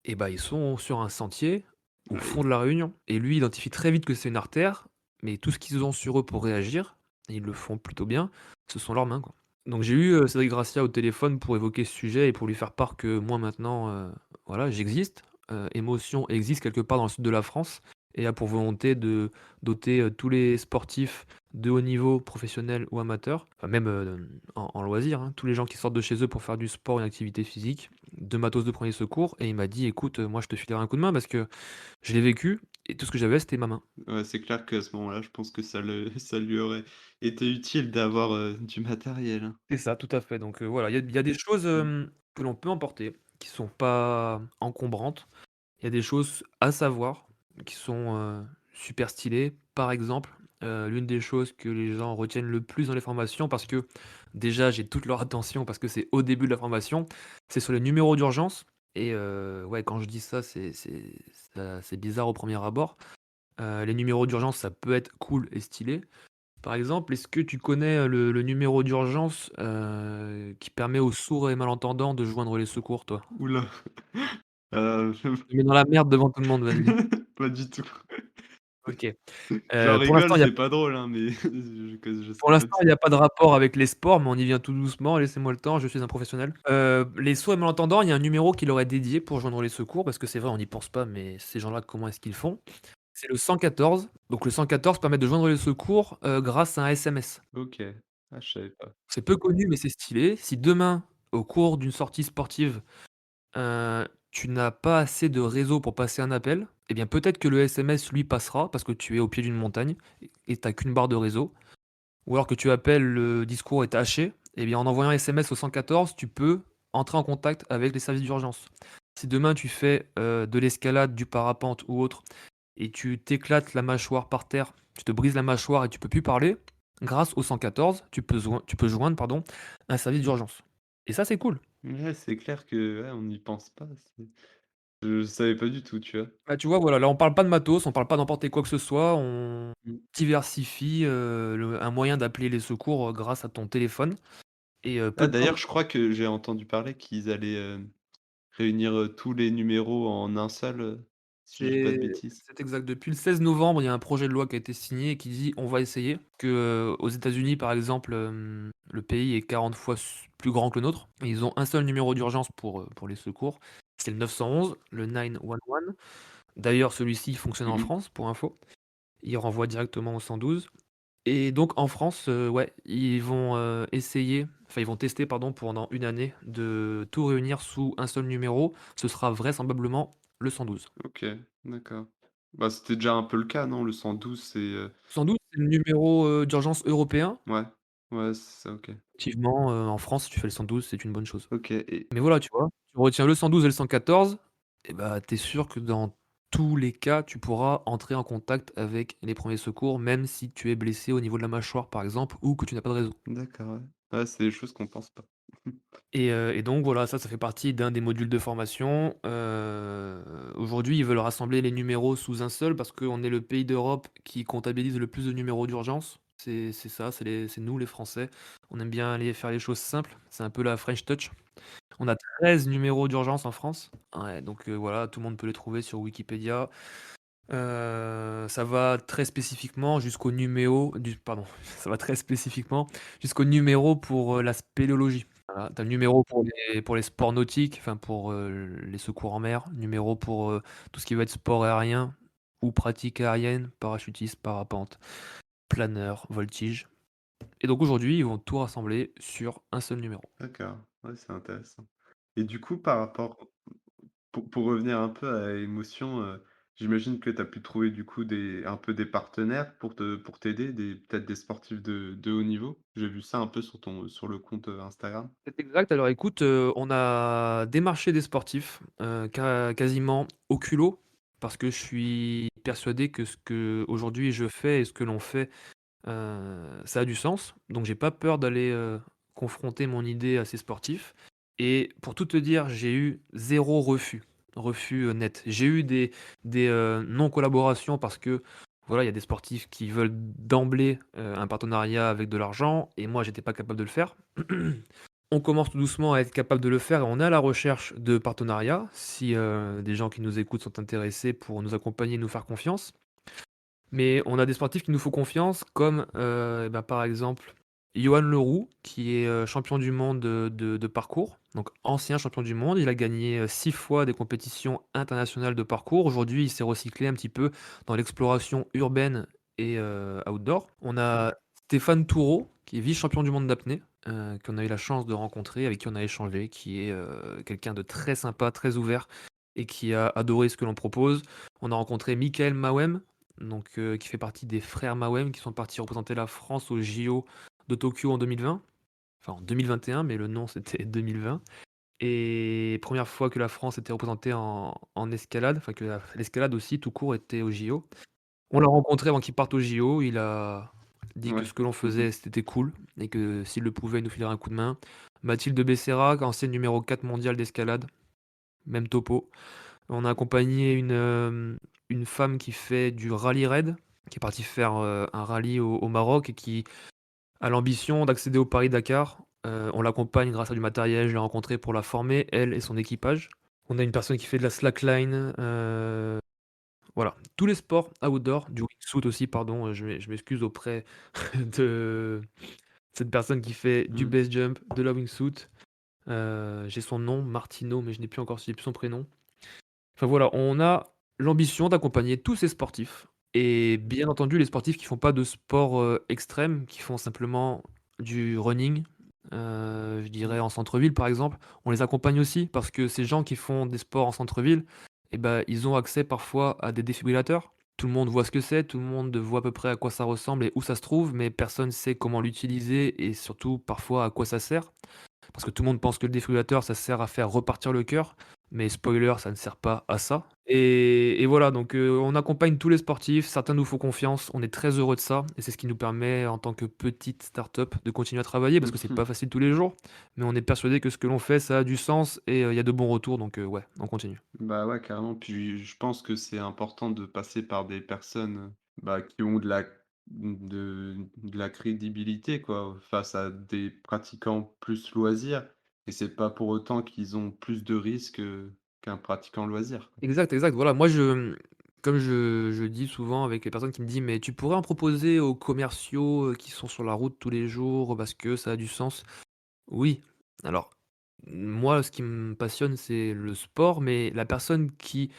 et bah, ils sont sur un sentier au fond
Aïe.
de la Réunion et lui identifie très vite que c'est une artère, mais tout ce qu'ils ont sur eux pour réagir, et ils le font plutôt bien, ce sont leurs mains, quoi. Donc j'ai eu, Cédric Gracia au téléphone pour évoquer ce sujet et pour lui faire part que moi maintenant, voilà, j'existe, Émotion existe quelque part dans le sud de la France et a pour volonté de doter, tous les sportifs de haut niveau, professionnels ou amateurs, enfin même, en loisir, hein, tous les gens qui sortent de chez eux pour faire du sport, une activité physique, de matos de premier secours et il m'a dit: «Écoute, moi je te filerai un coup de main parce que je l'ai vécu et tout ce que j'avais c'était ma main».
Ouais, c'est clair qu'à ce moment-là, je pense que ça lui aurait été utile d'avoir, du matériel, hein.
C'est ça, tout à fait, donc voilà, il y a des choses,
Mmh.
que l'on peut emporter, qui sont pas encombrantes. Il y a des choses à savoir, qui sont, super stylées. Par exemple, l'une des choses que les gens retiennent le plus dans les formations parce que déjà j'ai toute leur attention parce que c'est au début de la formation, c'est sur les numéros d'urgence et ouais, quand je dis ça, c'est bizarre au premier abord. Les numéros d'urgence, ça peut être cool et stylé. Par exemple, est-ce que tu connais, le numéro d'urgence, qui permet aux sourds et malentendants de joindre les secours, toi?
Ouh là! Heu,
Je te mets dans la merde devant tout le monde, vas-y.
pas du tout.
OK.
J'en
Pour
rigole,
l'instant,
c'est pas drôle, hein, mais je sais pas que
il y
c'est
a pas de rapport avec les sports, mais on y vient tout doucement, laissez-moi le temps, je suis un professionnel. Les sourds et malentendants, il y a un numéro qui leur est dédié pour joindre les secours, parce que c'est vrai, on n'y pense pas, mais ces gens-là, comment est-ce qu'ils font? C'est le 114. Donc le 114 permet de joindre les secours, grâce à un SMS.
OK. Ah, je savais pas.
C'est peu connu, mais c'est stylé. Si demain, au cours d'une sortie sportive, tu n'as pas assez de réseau pour passer un appel, eh bien, peut-être que le SMS, lui, passera parce que tu es au pied d'une montagne et tu as qu'une barre de réseau. Ou alors que tu appelles, le discours est haché, eh bien, en envoyant un SMS au 114, tu peux entrer en contact avec les services d'urgence. Si demain tu fais, de l'escalade, du parapente ou autre et tu t'éclates la mâchoire par terre, tu te brises la mâchoire et tu peux plus parler, grâce au 114, tu peux joindre, pardon, un service d'urgence et ça, c'est cool.
Ouais, c'est clair que, ouais, on n'y pense pas, je savais pas du tout, tu vois?
Bah, tu vois, voilà, là, on parle pas de matos, on parle pas d'emporter quoi que ce soit, on
Mmh.
diversifie, un moyen d'appeler les secours, grâce à ton téléphone et peu
Ah,
de temps.
d'ailleurs, je crois que j'ai entendu parler qu'ils allaient, réunir, tous les numéros en un seul, si je dis pas de
C'est
bêtises.
c'est exact. Depuis le 16 novembre, il y a un projet de loi qui a été signé et qui dit: «On va essayer». Aux États-Unis, par exemple, le pays est 40 fois plus grand que le nôtre et ils ont un seul numéro d'urgence pour les secours. C'est le 911, le 911. D'ailleurs, celui-ci fonctionne
Mmh
en
mh.
France, pour info. Il renvoie directement au 112 et donc en France, ouais, ils vont, ils vont tester, pardon, pendant une année de tout réunir sous un seul numéro. Ce sera vraisemblablement le 112.
OK, d'accord. Bah, c'était déjà un peu le cas, non? Le 112,
112, c'est le numéro, d'urgence européen.
ouais, ouais, c'est ça, OK.
Effectivement, en France, si tu fais le 112, c'est une bonne chose.
OK et
Mais voilà, tu vois? Tu retiens le 112 et le 114 et bah, tu es sûr que dans tous les cas, tu pourras entrer en contact avec les premiers secours, même si tu es blessé au niveau de la mâchoire, par exemple, ou que tu n'as pas de réseau.
d'accord, ouais. Ouais, c'est des choses qu'on pense pas.
Et donc voilà, ça fait partie d'un des modules de formation. Aujourd'hui, ils veulent rassembler les numéros sous un seul parce qu'on est le pays d'Europe qui comptabilise le plus de numéros d'urgence. C'est ça, c'est nous les Français. On aime bien aller faire les choses simples, c'est un peu la French touch. On a 13 numéros d'urgence en France. Ouais, donc voilà, tout le monde peut les trouver sur Wikipédia. Ça va très spécifiquement jusqu'au numéro du pardon, ça va très spécifiquement jusqu'au numéro pour, la spéléologie. Voilà, tu as le numéro pour les sports nautiques, enfin pour, les secours en mer, numéro pour, tout ce qui va être sport aérien ou pratique aérienne, parachutisme, parapente, planeur, voltige et donc aujourd'hui, ils vont tout rassembler sur un seul numéro.
D'accord, ouais, c'est intéressant. Et du coup, par rapport pour revenir un peu à l'émotion, j'imagine que tu as pu trouver du coup des partenaires pour t'aider, peut-être des sportifs de haut niveau? J'ai vu ça un peu sur le compte, Instagram.
C'est exact. Alors écoute, on a démarché des sportifs, quasiment au culot, parce que je suis persuadé que ce qu'aujourd'hui je fais et ce que l'on fait, ça a du sens. Donc j'ai pas peur d'aller, confronter mon idée à ces sportifs et pour tout te dire, j'ai eu zéro refus, refus, net. J'ai eu des non-collaborations parce que, voilà, il y a des sportifs qui veulent d'emblée, un partenariat avec de l'argent et moi j'étais pas capable de le faire. On commence tout doucement à être capable de le faire et on est à la recherche de partenariats. Si, des gens qui nous écoutent sont intéressés pour nous accompagner et nous faire confiance. Mais on a des sportifs qui nous font confiance comme, bah, par exemple, Yoann Leroux qui est, champion du monde, de parcours, donc ancien champion du monde. Il a gagné, 6 fois des compétitions internationales de parcours. Aujourd'hui, il s'est recyclé un petit peu dans l'exploration urbaine et outdoor. On a Stéphane Toureau qui est vice-champion du monde d'apnée, qu'on a eu la chance de rencontrer, avec qui on a échangé, qui est, quelqu'un de très sympa, très ouvert et qui a adoré ce que l'on propose. On a rencontré Michael Mawem, donc qui fait partie des frères Mawem qui sont partis représenter la France aux JO de Tokyo en 2020. Enfin en 2021, mais le nom c'était 2020 et première fois que la France était représentée en escalade, enfin que l'escalade aussi tout court était aux JO. On l'a rencontré avant qu'il parte aux JO, il a dit que
Ouais.
ce que l'on
Mmh.
faisait c'était cool et que s'il le pouvait, il nous filerait un coup de main. Mathilde Becerra, ancienne numéro 4 mondiale d'escalade, même topo. On a accompagné une femme qui fait du rallye raid, qui est partie faire, un rallye au Maroc et qui a l'ambition d'accéder au Paris-Dakar. On l'accompagne grâce à du matériel, je l'ai rencontrée pour la former, elle et son équipage. On a une personne qui fait de la slackline, voilà. Tous les sports outdoor, du wingsuit aussi pardon, je m'excuse auprès de cette personne qui fait du
Mmh.
base jump, de la wingsuit. J'ai son nom, Martino, mais je n'ai plus encore son prénom. Enfin voilà, on a l'ambition d'accompagner tous ces sportifs et bien entendu les sportifs qui font pas de sport, extrême, qui font simplement du running, je dirais en centre-ville par exemple, on les accompagne aussi parce que ces gens qui font des sports en centre-ville et ben ils ont accès parfois à des défibrillateurs. Tout le monde voit ce que c'est, tout le monde voit à peu près à quoi ça ressemble et où ça se trouve, mais personne sait comment l'utiliser et surtout parfois à quoi ça sert. Parce que tout le monde pense que le défibrillateur, ça sert à faire repartir le cœur, mais spoiler, ça ne sert pas à ça et voilà donc on accompagne tous les sportifs, certains nous font confiance, on est très heureux de ça et c'est ce qui nous permet en tant que petite start-up de continuer à travailler parce que c'est
Mmh.
pas facile tous les jours, mais on est persuadé que ce que l'on fait, ça a du sens et il y a de bons retours donc ouais, on continue.
Bah, ouais, carrément. Puis je pense que c'est important de passer par des personnes, bah, qui ont de la crédibilité, quoi, face à des pratiquants plus loisirs et c'est pas pour autant qu'ils ont plus de risques, qu'un pratiquant loisir, quoi.
Exact, exact. Voilà, moi comme je dis souvent avec les personnes qui me disent: «Mais tu pourrais en proposer aux commerciaux, qui sont sur la route tous les jours parce que ça a du sens». Oui, alors, moi, ce qui me passionne, c'est le sport, mais la personne qui,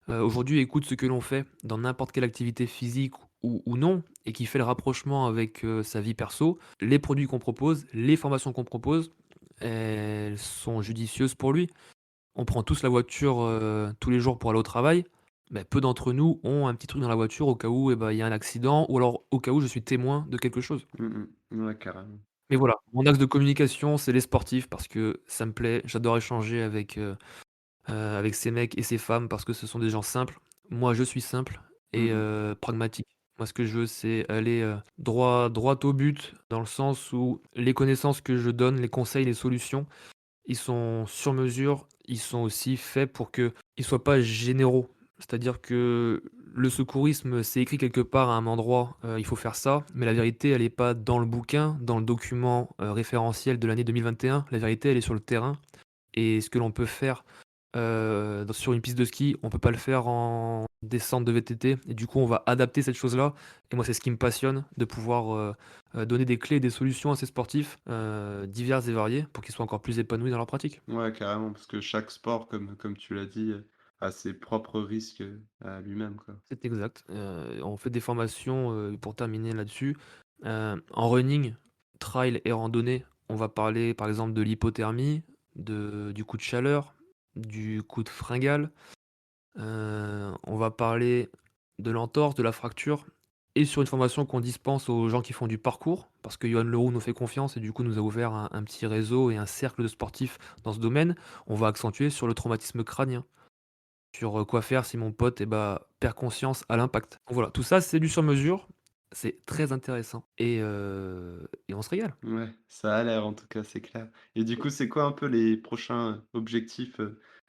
aujourd'hui écoute ce que l'on fait dans n'importe quelle activité physique ou non et qui fait le rapprochement avec, sa vie perso, les produits qu'on propose, les formations qu'on propose, elles sont judicieuses pour lui. On prend tous la voiture, tous les jours pour aller au travail, mais peu d'entre nous ont un petit truc dans la voiture au cas où, eh ben, il y a un accident ou alors au cas où je suis témoin de quelque chose.
Mmh mh. Ouais, carrément.
Mais voilà, mon axe de communication, c'est les sportifs parce que ça me plaît. J'adore échanger avec ces mecs et ces femmes parce que ce sont des gens simples. Moi, je suis simple et
Mmh mh.
pragmatique. Moi, ce que je veux, c'est aller, droit au but, dans le sens où les connaissances que je donne, les conseils, les solutions, ils sont sur mesure, ils sont aussi faits pour qu'ils soient pas généraux. C'est-à-dire que le secourisme, c'est écrit quelque part à un endroit, il faut faire ça, mais la vérité, elle est pas dans le bouquin, dans le document, référentiel de l'année 2021. La vérité, elle est sur le terrain et ce que l'on peut faire, sur une piste de ski, on peut pas le faire en descente de VTT et du coup, on va adapter cette chose-là et moi, c'est ce qui me passionne de pouvoir, donner des clés et des solutions à ces sportifs, divers et variés pour qu'ils soient encore plus épanouis dans leur pratique.
Ouais, carrément, parce que chaque sport, comme tu l'as dit, a ses propres risques, à lui-même, quoi.
C'est exact, on fait des formations, pour terminer là-dessus, en running, trail et randonnée, on va parler, par exemple, de l'hypothermie, du coup de chaleur, du coup de fringale. On va parler de l'entorse, de la fracture et sur une formation qu'on dispense aux gens qui font du parcours, parce que Yoann Leroux nous fait confiance et du coup nous a ouvert un petit réseau et un cercle de sportifs dans ce domaine. On va accentuer sur le traumatisme crânien, sur, quoi faire si mon pote, et bah, perd conscience à l'impact. Donc voilà, tout ça c'est du sur mesure, c'est très intéressant et on se régale.
Ouais, ça a l'air en tout cas, c'est clair. Et du coup, c'est quoi un peu les prochains objectifs,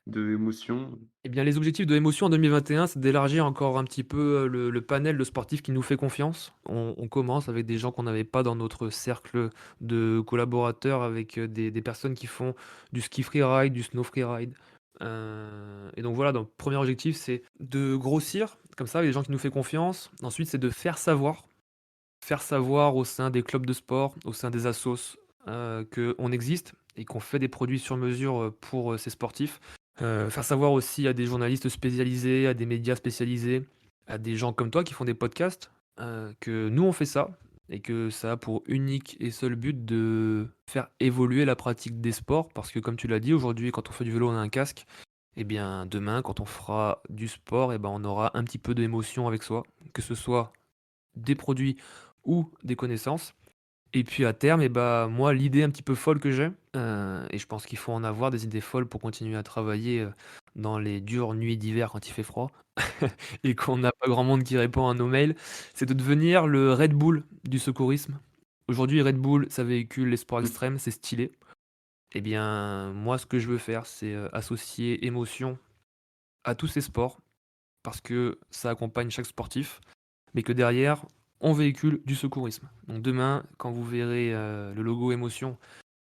de Émotion?
Eh bien, les objectifs de Émotion en 2021, c'est d'élargir encore un petit peu, le panel de sportifs qui nous fait confiance. On commence avec des gens qu'on n'avait pas dans notre cercle de collaborateurs, avec, des personnes qui font du ski freeride, du snow freeride. Et donc voilà, donc premier objectif, c'est de grossir comme ça avec des gens qui nous fait confiance. Ensuite, c'est de faire savoir au sein des clubs de sport, au sein des assos, qu'on existe et qu'on fait des produits sur mesure, pour, ces sportifs. Faire savoir aussi à des journalistes spécialisés, à des médias spécialisés, à des gens comme toi qui font des podcasts, que nous on fait ça et que ça a pour unique et seul but de faire évoluer la pratique des sports. Parce que comme tu l'as dit, aujourd'hui quand on fait du vélo on a un casque, et bien demain quand on fera du sport et ben, on aura un petit peu d'émotion avec soi, que ce soit des produits ou des connaissances. Et puis à terme et bah, moi l'idée un petit peu folle que j'ai, et je pense qu'il faut en avoir des idées folles pour continuer à travailler, dans les dures nuits d'hiver quand il fait froid et qu'on n'a pas grand monde qui répond à nos mails, c'est de devenir le Red Bull du secourisme. Aujourd'hui Red Bull, ça véhicule les sports
Mmh.
extrêmes, c'est stylé. Et bien moi ce que je veux faire, c'est, associer émotion à tous ces sports parce que ça accompagne chaque sportif, mais que derrière, on véhicule du secourisme. Donc demain, quand vous verrez, le logo émotion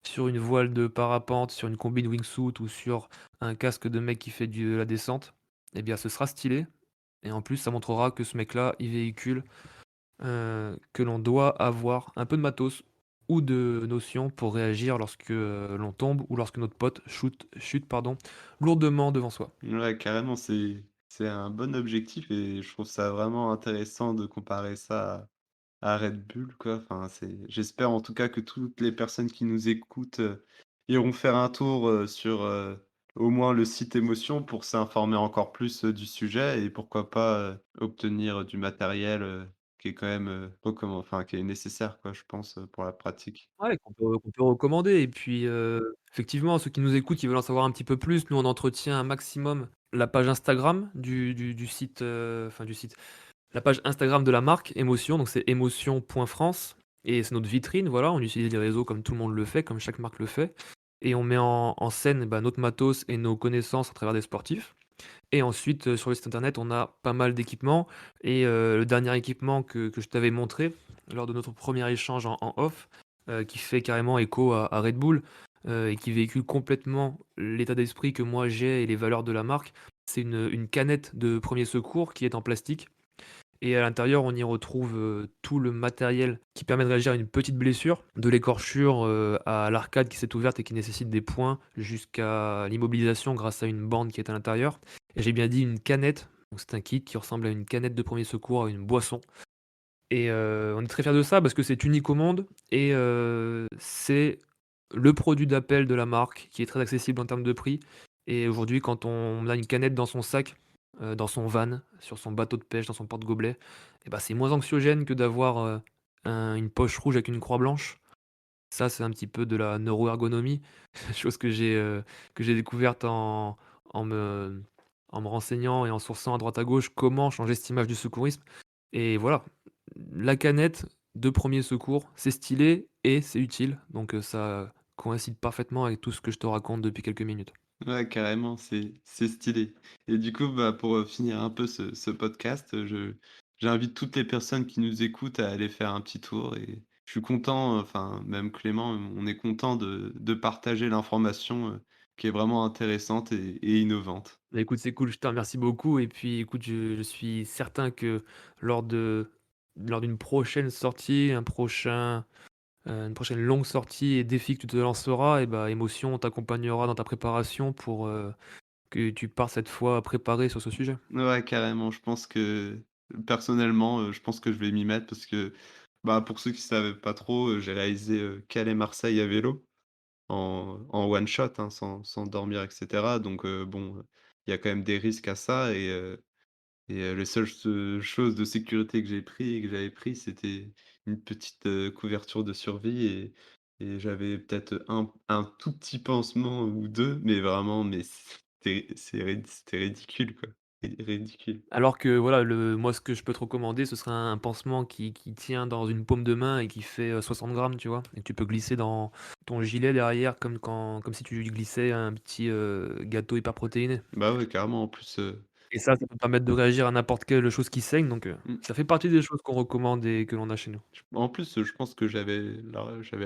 sur une voile de parapente, sur une combi de wingsuit ou sur un casque de mec qui fait de la descente, eh bien ce sera stylé et en plus ça montrera que ce mec-là, il véhicule, que l'on doit avoir un peu de matos ou de notions pour réagir lorsque, l'on tombe ou lorsque notre pote chute pardon, lourdement devant soi.
Ouais, carrément, c'est un bon objectif et je trouve ça vraiment intéressant de comparer ça à Red Bull, quoi. Enfin, j'espère en tout cas que toutes les personnes qui nous écoutent, iront faire un tour, sur, au moins le site Émotion pour s'informer encore plus, du sujet et pourquoi pas, obtenir du matériel, qui est quand même, enfin qui est nécessaire quoi, je pense, pour la pratique.
Ouais, qu'on peut recommander et puis, effectivement, ceux qui nous écoutent, qui veulent en savoir un petit peu plus, nous on entretient un maximum la page Instagram du site, enfin du site, la page Instagram de la marque Émotion, donc c'est émotion.france et c'est notre vitrine, voilà. On utilise les réseaux comme tout le monde le fait, comme chaque marque le fait et on met en scène, bah, notre matos et nos connaissances à travers des sportifs et ensuite, sur le site internet, on a pas mal d'équipements et le dernier équipement que je t'avais montré lors de notre premier échange en off, qui fait carrément écho à Red Bull, et qui véhicule complètement l'état d'esprit que moi j'ai et les valeurs de la marque. C'est une canette de 1er secours qui est en plastique et à l'intérieur, on y retrouve, tout le matériel qui permet de réagir à une petite blessure, de l'écorchure, à l'arcade qui s'est ouverte et qui nécessite des points, jusqu'à l'immobilisation grâce à une bande qui est à l'intérieur. Et j'ai bien dit une canette, donc c'est un kit qui ressemble à une canette de premier secours, à une boisson. Et on est très fiers de ça parce que c'est unique au monde et c'est le produit d'appel de la marque qui est très accessible en termes de prix. Et aujourd'hui, quand on a une canette dans son sac, dans son van, sur son bateau de pêche, dans son porte-gobelet, et bah, c'est moins anxiogène que d'avoir, une poche rouge avec une croix blanche. Ça, c'est un petit peu de la neuroergonomie, chose que j'ai découverte en me en me renseignant et en sourçant à droite à gauche comment changer cette image du secourisme. Et voilà, la canette de premier secours, c'est stylé et c'est utile, donc ça coïncide parfaitement avec tout ce que je te raconte depuis quelques minutes.
Ouais, carrément, c'est stylé et du coup, bah, pour, finir un peu ce podcast, j'invite toutes les personnes qui nous écoutent à aller faire un petit tour et je suis content, enfin même Clément, on est content de partager l'information, qui est vraiment intéressante et innovante.
Bah, écoute, c'est cool, je te remercie beaucoup et puis écoute, je suis certain que lors de lors d'une prochaine sortie, une prochaine longue sortie et défi que tu te lanceras et bah, Émotion t'accompagnera dans ta préparation pour, que tu pars cette fois préparé sur ce sujet.
Ouais, carrément, je pense que personnellement, je pense que je vais m'y mettre parce que, bah, pour ceux qui savaient pas trop, j'ai réalisé, Calais-Marseille à vélo en one shot, hein, sans dormir et cetera donc bon, il y a quand même des risques à ça et les seules choses de sécurité que j'ai pris et que j'avais pris, c'était une petite, couverture de survie et j'avais peut-être un tout petit pansement ou 2 mais vraiment, mais c'était ridicule, quoi. Ridicule.
Alors que voilà, moi ce que je peux te recommander, ce serait un pansement qui tient dans une paume de main et qui fait, 60 grammes, tu vois? Et que tu peux glisser dans ton gilet derrière comme si tu glissais un petit, gâteau hyper protéiné.
Bah, ouais, carrément, en plus,
Et ça peut permettre de réagir à n'importe quelle chose qui saigne donc
mmh,
ça fait partie des choses qu'on recommande et que l'on a chez nous.
en plus, je pense que j'avais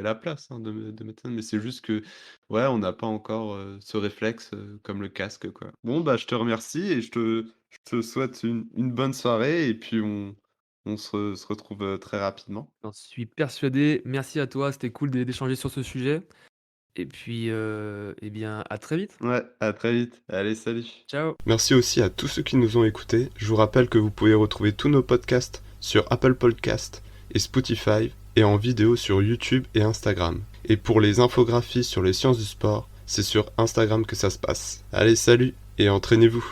la place, hein, de mettre ça, mais c'est juste que, ouais, on n'a pas encore, ce réflexe, comme le casque, quoi. Bon, bah, je te remercie et je te souhaite une bonne soirée et puis on se retrouve, très rapidement.
J'en suis persuadé. Merci à toi, c'était cool d'échanger sur ce sujet et puis, eh bien, à très vite.
Ouais, à très vite. Allez, salut.
Ciao.
Merci aussi à tous ceux qui nous ont écoutés. Je vous rappelle que vous pouvez retrouver tous nos podcasts sur Apple Podcasts et Spotify et en vidéo sur YouTube et Instagram. Et pour les infographies sur les sciences du sport, c'est sur Instagram que ça se passe. Allez, salut et entraînez-vous.